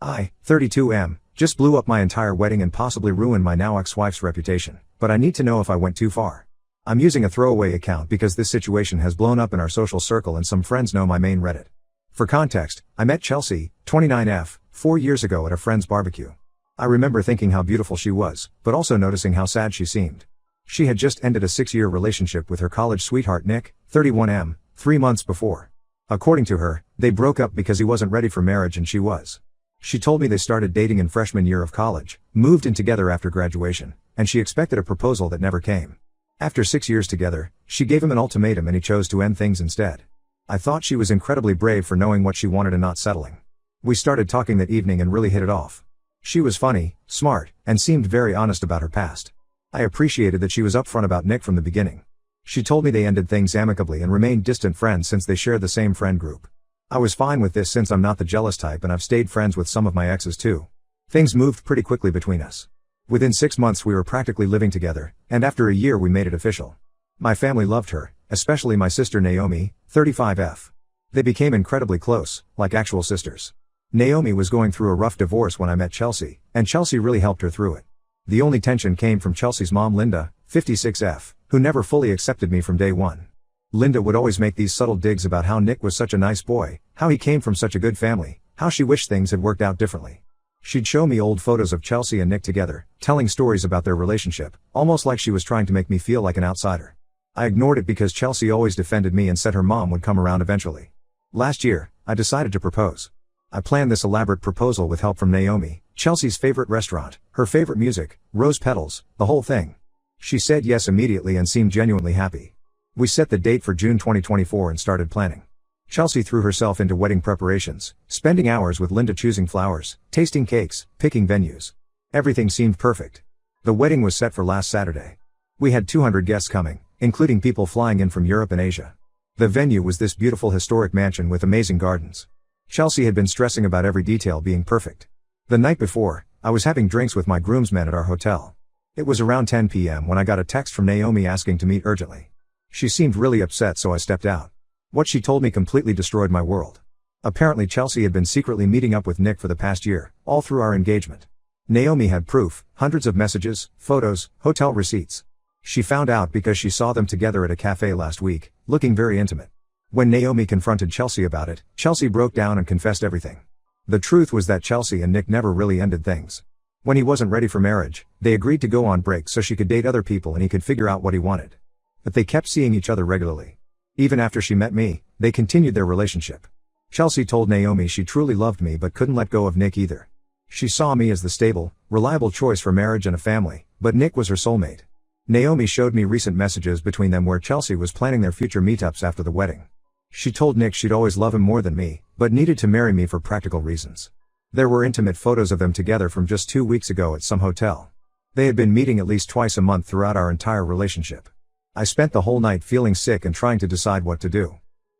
I, 32M, just blew up my entire wedding and possibly ruined my now ex-wife's reputation, but I need to know if I went too far. I'm using a throwaway account because this situation has blown up in our social circle and some friends know my main Reddit. For context, I met Chelsea, 29F, 4 years ago at a friend's barbecue. I remember thinking how beautiful she was, but also noticing how sad she seemed. She had just ended a 6-year relationship with her college sweetheart Nick, 31M, 3 months before. According to her, they broke up because he wasn't ready for marriage and she was. She told me they started dating in freshman year of college, moved in together after graduation, and she expected a proposal that never came. After 6 years together, she gave him an ultimatum and he chose to end things instead. I thought she was incredibly brave for knowing what she wanted and not settling. We started talking that evening and really hit it off. She was funny, smart, and seemed very honest about her past. I appreciated that she was upfront about Nick from the beginning. She told me they ended things amicably and remained distant friends since they shared the same friend group. I was fine with this since I'm not the jealous type and I've stayed friends with some of my exes too. Things moved pretty quickly between us. Within 6 months we were practically living together, and after a year we made it official. My family loved her, especially my sister Naomi, 35F. They became incredibly close, like actual sisters. Naomi was going through a rough divorce when I met Chelsea, and Chelsea really helped her through it. The only tension came from Chelsea's mom Linda, 56F, who never fully accepted me from day one. Linda would always make these subtle digs about how Nick was such a nice boy, how he came from such a good family, how she wished things had worked out differently. She'd show me old photos of Chelsea and Nick together, telling stories about their relationship, almost like she was trying to make me feel like an outsider. I ignored it because Chelsea always defended me and said her mom would come around eventually. Last year, I decided to propose. I planned this elaborate proposal with help from Naomi, Chelsea's favorite restaurant, her favorite music, rose petals, the whole thing. She said yes immediately and seemed genuinely happy. We set the date for June 2024 and started planning. Chelsea threw herself into wedding preparations, spending hours with Linda choosing flowers, tasting cakes, picking venues. Everything seemed perfect. The wedding was set for last Saturday. We had 200 guests coming, including people flying in from Europe and Asia. The venue was this beautiful historic mansion with amazing gardens. Chelsea had been stressing about every detail being perfect. The night before, I was having drinks with my groomsmen at our hotel. It was around 10 p.m. when I got a text from Naomi asking to meet urgently. She seemed really upset, so I stepped out. What she told me completely destroyed my world. Apparently Chelsea had been secretly meeting up with Nick for the past year, all through our engagement. Naomi had proof, hundreds of messages, photos, hotel receipts. She found out because she saw them together at a cafe last week, looking very intimate. When Naomi confronted Chelsea about it, Chelsea broke down and confessed everything. The truth was that Chelsea and Nick never really ended things. When he wasn't ready for marriage, they agreed to go on break so she could date other people and he could figure out what he wanted. But they kept seeing each other regularly. Even after she met me, they continued their relationship. Chelsea told Naomi she truly loved me but couldn't let go of Nick either. She saw me as the stable, reliable choice for marriage and a family, but Nick was her soulmate. Naomi showed me recent messages between them where Chelsea was planning their future meetups after the wedding. She told Nick she'd always love him more than me, but needed to marry me for practical reasons. There were intimate photos of them together from just 2 weeks ago at some hotel. They had been meeting at least twice a month throughout our entire relationship. I spent the whole night feeling sick and trying to decide what to do.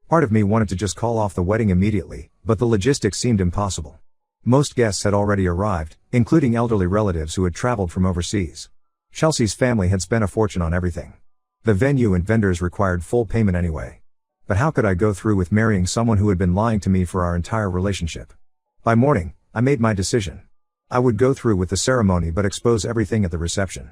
Part of me wanted to just call off the wedding immediately, but the logistics seemed impossible. Most guests had already arrived, including elderly relatives who had traveled from overseas. Chelsea's family had spent a fortune on everything. The venue and vendors required full payment anyway. But how could I go through with marrying someone who had been lying to me for our entire relationship? By morning, I made my decision. I would go through with the ceremony but expose everything at the reception.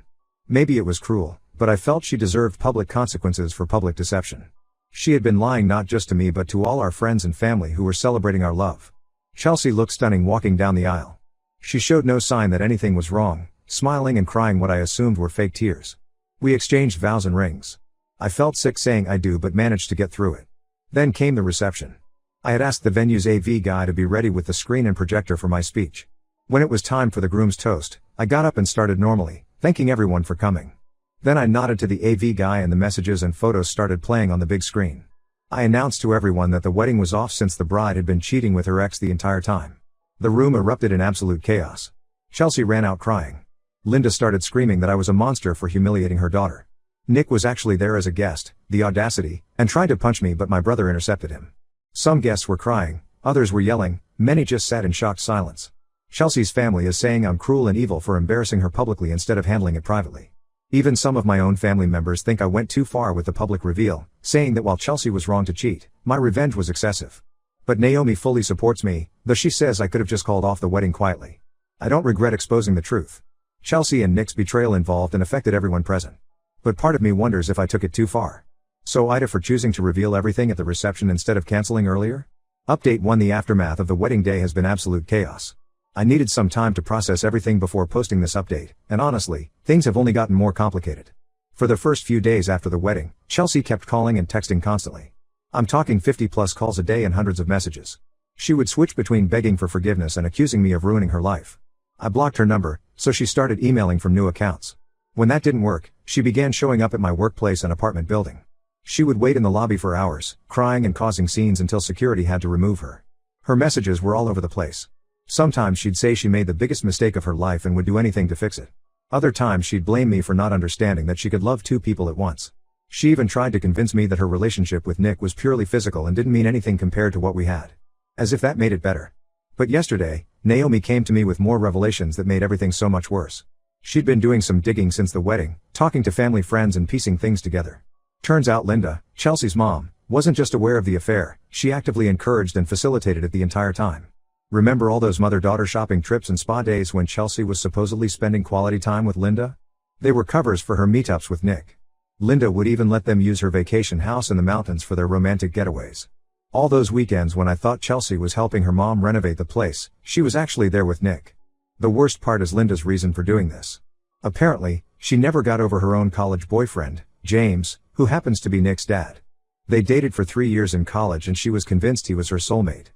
Maybe it was cruel, but I felt she deserved public consequences for public deception. She had been lying not just to me but to all our friends and family who were celebrating our love. Chelsea looked stunning walking down the aisle. She showed no sign that anything was wrong, smiling and crying what I assumed were fake tears. We exchanged vows and rings. I felt sick saying I do but managed to get through it. Then came the reception. I had asked the venue's AV guy to be ready with the screen and projector for my speech. When it was time for the groom's toast, I got up and started normally, thanking everyone for coming. Then I nodded to the AV guy and the messages and photos started playing on the big screen. I announced to everyone that the wedding was off since the bride had been cheating with her ex the entire time. The room erupted in absolute chaos. Chelsea ran out crying. Linda started screaming that I was a monster for humiliating her daughter. Nick was actually there as a guest, the audacity, and tried to punch me but my brother intercepted him. Some guests were crying, others were yelling, many just sat in shocked silence. Chelsea's family is saying I'm cruel and evil for embarrassing her publicly instead of handling it privately. Even some of my own family members think I went too far with the public reveal, saying that while Chelsea was wrong to cheat, my revenge was excessive. But Naomi fully supports me, though she says I could have just called off the wedding quietly. I don't regret exposing the truth. Chelsea and Nick's betrayal involved and affected everyone present. But part of me wonders if I took it too far. So Ida for choosing to reveal everything at the reception instead of canceling earlier? Update 1: The aftermath of the wedding day has been absolute chaos. I needed some time to process everything before posting this update, and honestly, things have only gotten more complicated. For the first few days after the wedding, Chelsea kept calling and texting constantly. I'm talking 50+ calls a day and hundreds of messages. She would switch between begging for forgiveness and accusing me of ruining her life. I blocked her number, so she started emailing from new accounts. When that didn't work, she began showing up at my workplace and apartment building. She would wait in the lobby for hours, crying and causing scenes until security had to remove her. Her messages were all over the place. Sometimes she'd say she made the biggest mistake of her life and would do anything to fix it. Other times she'd blame me for not understanding that she could love two people at once. She even tried to convince me that her relationship with Nick was purely physical and didn't mean anything compared to what we had. As if that made it better. But yesterday, Naomi came to me with more revelations that made everything so much worse. She'd been doing some digging since the wedding, talking to family friends and piecing things together. Turns out Linda, Chelsea's mom, wasn't just aware of the affair, she actively encouraged and facilitated it the entire time. Remember all those mother-daughter shopping trips and spa days when Chelsea was supposedly spending quality time with Linda? They were covers for her meetups with Nick. Linda would even let them use her vacation house in the mountains for their romantic getaways. All those weekends when I thought Chelsea was helping her mom renovate the place, she was actually there with Nick. The worst part is Linda's reason for doing this. Apparently, she never got over her own college boyfriend, James, who happens to be Nick's dad. They dated for 3 years in college and she was convinced he was her soulmate.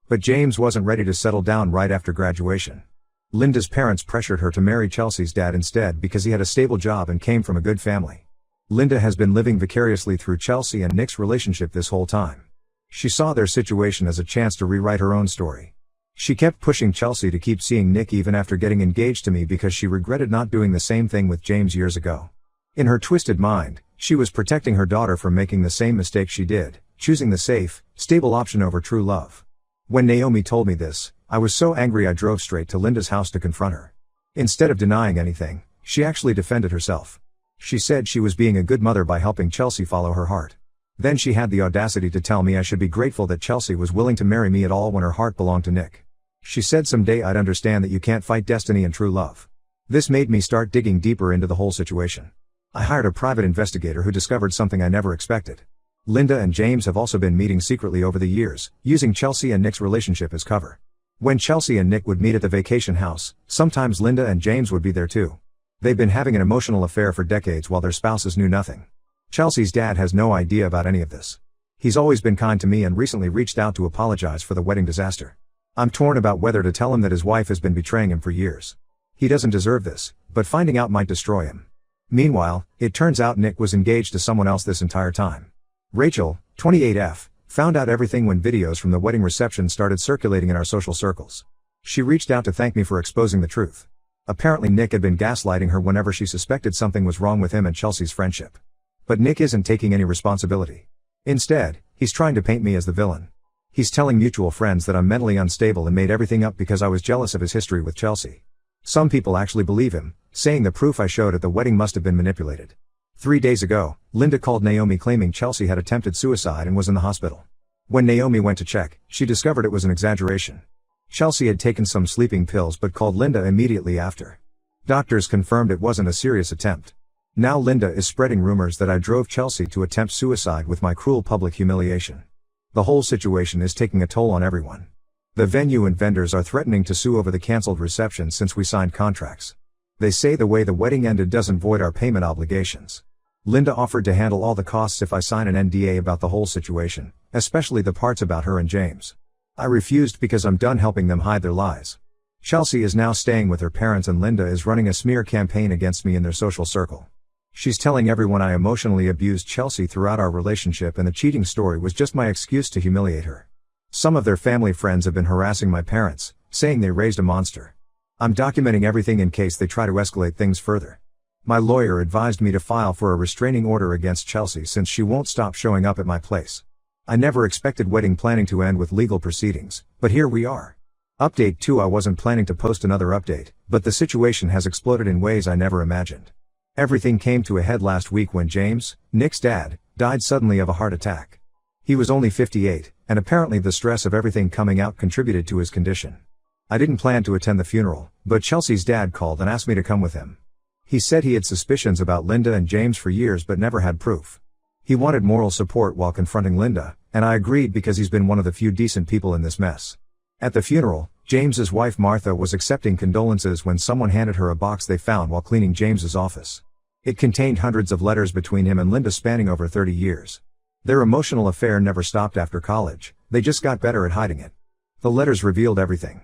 But James wasn't ready to settle down right after graduation. Linda's parents pressured her to marry Chelsea's dad instead because he had a stable job and came from a good family. Linda has been living vicariously through Chelsea and Nick's relationship this whole time. She saw their situation as a chance to rewrite her own story. She kept pushing Chelsea to keep seeing Nick even after getting engaged to me because she regretted not doing the same thing with James years ago. In her twisted mind, she was protecting her daughter from making the same mistake she did, choosing the safe, stable option over true love. When Naomi told me this, I was so angry I drove straight to Linda's house to confront her. Instead of denying anything, she actually defended herself. She said she was being a good mother by helping Chelsea follow her heart. Then she had the audacity to tell me I should be grateful that Chelsea was willing to marry me at all when her heart belonged to Nick. She said someday I'd understand that you can't fight destiny and true love. This made me start digging deeper into the whole situation. I hired a private investigator who discovered something I never expected. Linda and James have also been meeting secretly over the years, using Chelsea and Nick's relationship as cover. When Chelsea and Nick would meet at the vacation house, sometimes Linda and James would be there too. They've been having an emotional affair for decades while their spouses knew nothing. Chelsea's dad has no idea about any of this. He's always been kind to me and recently reached out to apologize for the wedding disaster. I'm torn about whether to tell him that his wife has been betraying him for years. He doesn't deserve this, but finding out might destroy him. Meanwhile, it turns out Nick was engaged to someone else this entire time. Rachel, 28F, found out everything when videos from the wedding reception started circulating in our social circles. She reached out to thank me for exposing the truth. Apparently Nick had been gaslighting her whenever she suspected something was wrong with him and Chelsea's friendship. But Nick isn't taking any responsibility. Instead, he's trying to paint me as the villain. He's telling mutual friends that I'm mentally unstable and made everything up because I was jealous of his history with Chelsea. Some people actually believe him, saying the proof I showed at the wedding must have been manipulated. 3 days ago, Linda called Naomi claiming Chelsea had attempted suicide and was in the hospital. When Naomi went to check, she discovered it was an exaggeration. Chelsea had taken some sleeping pills but called Linda immediately after. Doctors confirmed it wasn't a serious attempt. Now Linda is spreading rumors that I drove Chelsea to attempt suicide with my cruel public humiliation. The whole situation is taking a toll on everyone. The venue and vendors are threatening to sue over the cancelled reception since we signed contracts. They say the way the wedding ended doesn't void our payment obligations. Linda offered to handle all the costs if I sign an NDA about the whole situation, especially the parts about her and James. I refused because I'm done helping them hide their lies. Chelsea is now staying with her parents and Linda is running a smear campaign against me in their social circle. She's telling everyone I emotionally abused Chelsea throughout our relationship and the cheating story was just my excuse to humiliate her. Some of their family friends have been harassing my parents, saying they raised a monster. I'm documenting everything in case they try to escalate things further. My lawyer advised me to file for a restraining order against Chelsea since she won't stop showing up at my place. I never expected wedding planning to end with legal proceedings, but here we are. Update 2: I wasn't planning to post another update, but the situation has exploded in ways I never imagined. Everything came to a head last week when James, Nick's dad, died suddenly of a heart attack. He was only 58, and apparently the stress of everything coming out contributed to his condition. I didn't plan to attend the funeral, but Chelsea's dad called and asked me to come with him. He said he had suspicions about Linda and James for years but never had proof. He wanted moral support while confronting Linda, and I agreed because he's been one of the few decent people in this mess. At the funeral, James's wife Martha was accepting condolences when someone handed her a box they found while cleaning James's office. It contained hundreds of letters between him and Linda spanning over 30 years. Their emotional affair never stopped after college, they just got better at hiding it. The letters revealed everything.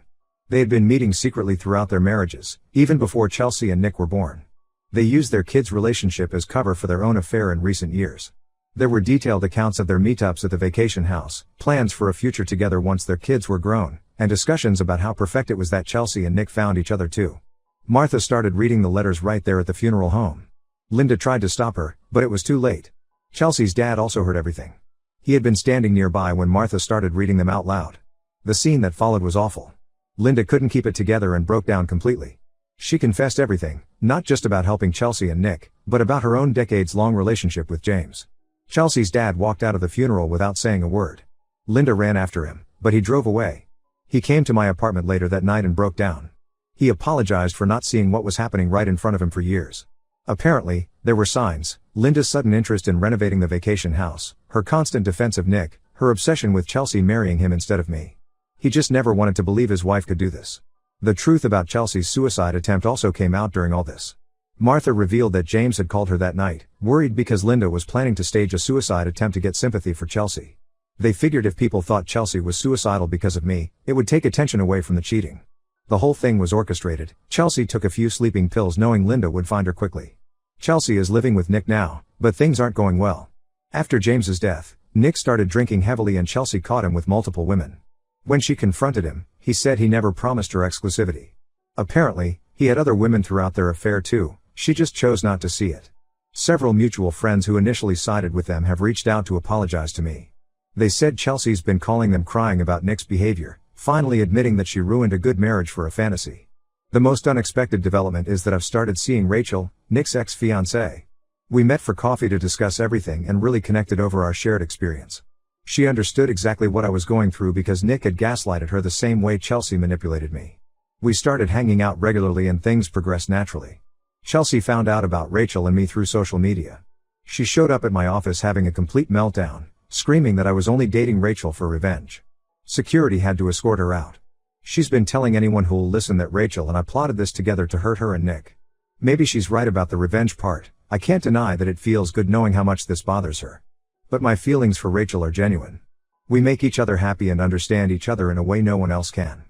They had been meeting secretly throughout their marriages, even before Chelsea and Nick were born. They used their kids' relationship as cover for their own affair in recent years. There were detailed accounts of their meetups at the vacation house, plans for a future together once their kids were grown, and discussions about how perfect it was that Chelsea and Nick found each other too. Martha started reading the letters right there at the funeral home. Linda tried to stop her, but it was too late. Chelsea's dad also heard everything. He had been standing nearby when Martha started reading them out loud. The scene that followed was awful. Linda couldn't keep it together and broke down completely. She confessed everything, not just about helping Chelsea and Nick, but about her own decades-long relationship with James. Chelsea's dad walked out of the funeral without saying a word. Linda ran after him, but he drove away. He came to my apartment later that night and broke down. He apologized for not seeing what was happening right in front of him for years. Apparently, there were signs: Linda's sudden interest in renovating the vacation house, her constant defense of Nick, her obsession with Chelsea marrying him instead of me. He just never wanted to believe his wife could do this. The truth about Chelsea's suicide attempt also came out during all this. Martha revealed that James had called her that night, worried because Linda was planning to stage a suicide attempt to get sympathy for Chelsea. They figured if people thought Chelsea was suicidal because of me, it would take attention away from the cheating. The whole thing was orchestrated. Chelsea took a few sleeping pills knowing Linda would find her quickly. Chelsea is living with Nick now, but things aren't going well. After James's death, Nick started drinking heavily and Chelsea caught him with multiple women. When she confronted him, he said he never promised her exclusivity. Apparently, he had other women throughout their affair too, she just chose not to see it. Several mutual friends who initially sided with them have reached out to apologize to me. They said Chelsea's been calling them crying about Nick's behavior, finally admitting that she ruined a good marriage for a fantasy. The most unexpected development is that I've started seeing Rachel, Nick's ex-fiancée. We met for coffee to discuss everything and really connected over our shared experience. She understood exactly what I was going through because Nick had gaslighted her the same way Chelsea manipulated me. We started hanging out regularly and things progressed naturally. Chelsea found out about Rachel and me through social media. She showed up at my office having a complete meltdown, screaming that I was only dating Rachel for revenge. Security had to escort her out. She's been telling anyone who'll listen that Rachel and I plotted this together to hurt her and Nick. Maybe she's right about the revenge part. I can't deny that it feels good knowing how much this bothers her. But my feelings for Rachel are genuine. We make each other happy and understand each other in a way no one else can.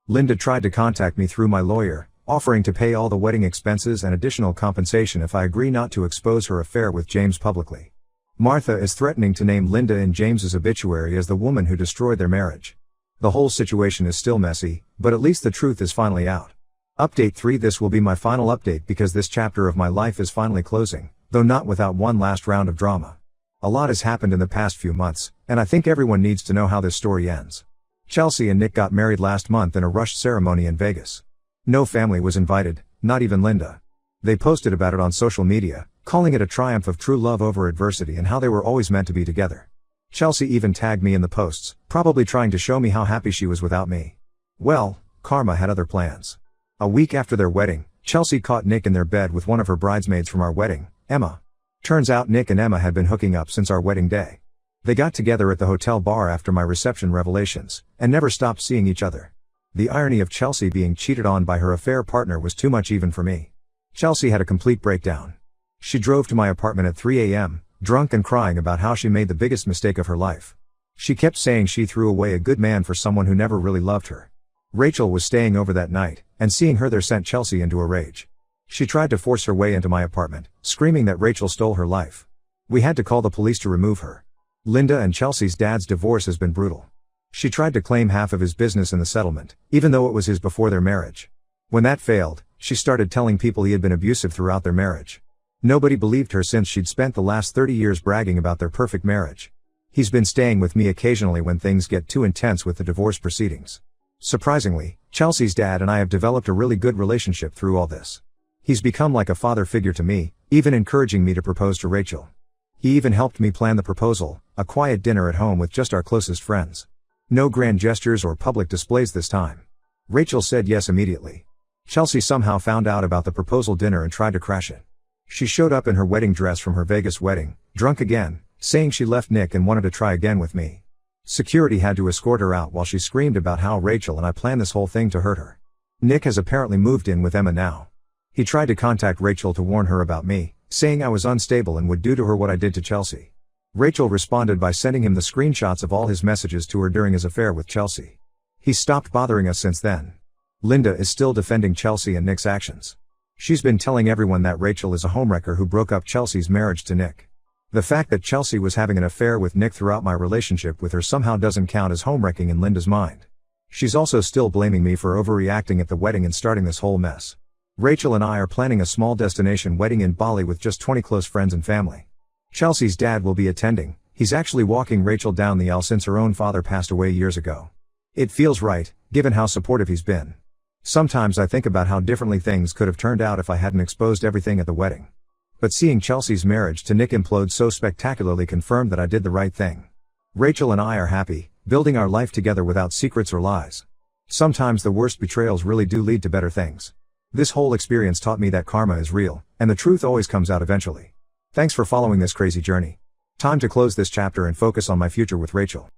Linda tried to contact me through my lawyer, offering to pay all the wedding expenses and additional compensation if I agree not to expose her affair with James publicly. Martha is threatening to name Linda in James's obituary as the woman who destroyed their marriage. The whole situation is still messy, but at least the truth is finally out. Update 3: This will be my final update because this chapter of my life is finally closing, though not without one last round of drama. A lot has happened in the past few months, and I think everyone needs to know how this story ends. Chelsea and Nick got married last month in a rushed ceremony in Vegas. No family was invited, not even Linda. They posted about it on social media, calling it a triumph of true love over adversity and how they were always meant to be together. Chelsea even tagged me in the posts, probably trying to show me how happy she was without me. Well, karma had other plans. A week after their wedding, Chelsea caught Nick in their bed with one of her bridesmaids from our wedding, Emma. Turns out Nick and Emma had been hooking up since our wedding day. They got together at the hotel bar after my reception revelations, and never stopped seeing each other. The irony of Chelsea being cheated on by her affair partner was too much even for me. Chelsea had a complete breakdown. She drove to my apartment at 3 a.m., drunk and crying about how she made the biggest mistake of her life. She kept saying she threw away a good man for someone who never really loved her. Rachel was staying over that night, and seeing her there sent Chelsea into a rage. She tried to force her way into my apartment, screaming that Rachel stole her life. We had to call the police to remove her. Linda and Chelsea's dad's divorce has been brutal. She tried to claim half of his business in the settlement, even though it was his before their marriage. When that failed, she started telling people he had been abusive throughout their marriage. Nobody believed her since she'd spent the last 30 years bragging about their perfect marriage. He's been staying with me occasionally when things get too intense with the divorce proceedings. Surprisingly, Chelsea's dad and I have developed a really good relationship through all this. He's become like a father figure to me, even encouraging me to propose to Rachel. He even helped me plan the proposal, a quiet dinner at home with just our closest friends. No grand gestures or public displays this time. Rachel said yes immediately. Chelsea somehow found out about the proposal dinner and tried to crash it. She showed up in her wedding dress from her Vegas wedding, drunk again, saying she left Nick and wanted to try again with me. Security had to escort her out while she screamed about how Rachel and I planned this whole thing to hurt her. Nick has apparently moved in with Emma now. He tried to contact Rachel to warn her about me, saying I was unstable and would do to her what I did to Chelsea. Rachel responded by sending him the screenshots of all his messages to her during his affair with Chelsea. He stopped bothering us since then. Linda is still defending Chelsea and Nick's actions. She's been telling everyone that Rachel is a homewrecker who broke up Chelsea's marriage to Nick. The fact that Chelsea was having an affair with Nick throughout my relationship with her somehow doesn't count as homewrecking in Linda's mind. She's also still blaming me for overreacting at the wedding and starting this whole mess. Rachel and I are planning a small destination wedding in Bali with just 20 close friends and family. Chelsea's dad will be attending. He's actually walking Rachel down the aisle since her own father passed away years ago. It feels right, given how supportive he's been. Sometimes I think about how differently things could have turned out if I hadn't exposed everything at the wedding. But seeing Chelsea's marriage to Nick implode so spectacularly confirmed that I did the right thing. Rachel and I are happy, building our life together without secrets or lies. Sometimes the worst betrayals really do lead to better things. This whole experience taught me that karma is real, and the truth always comes out eventually. Thanks for following this crazy journey. Time to close this chapter and focus on my future with Rachel.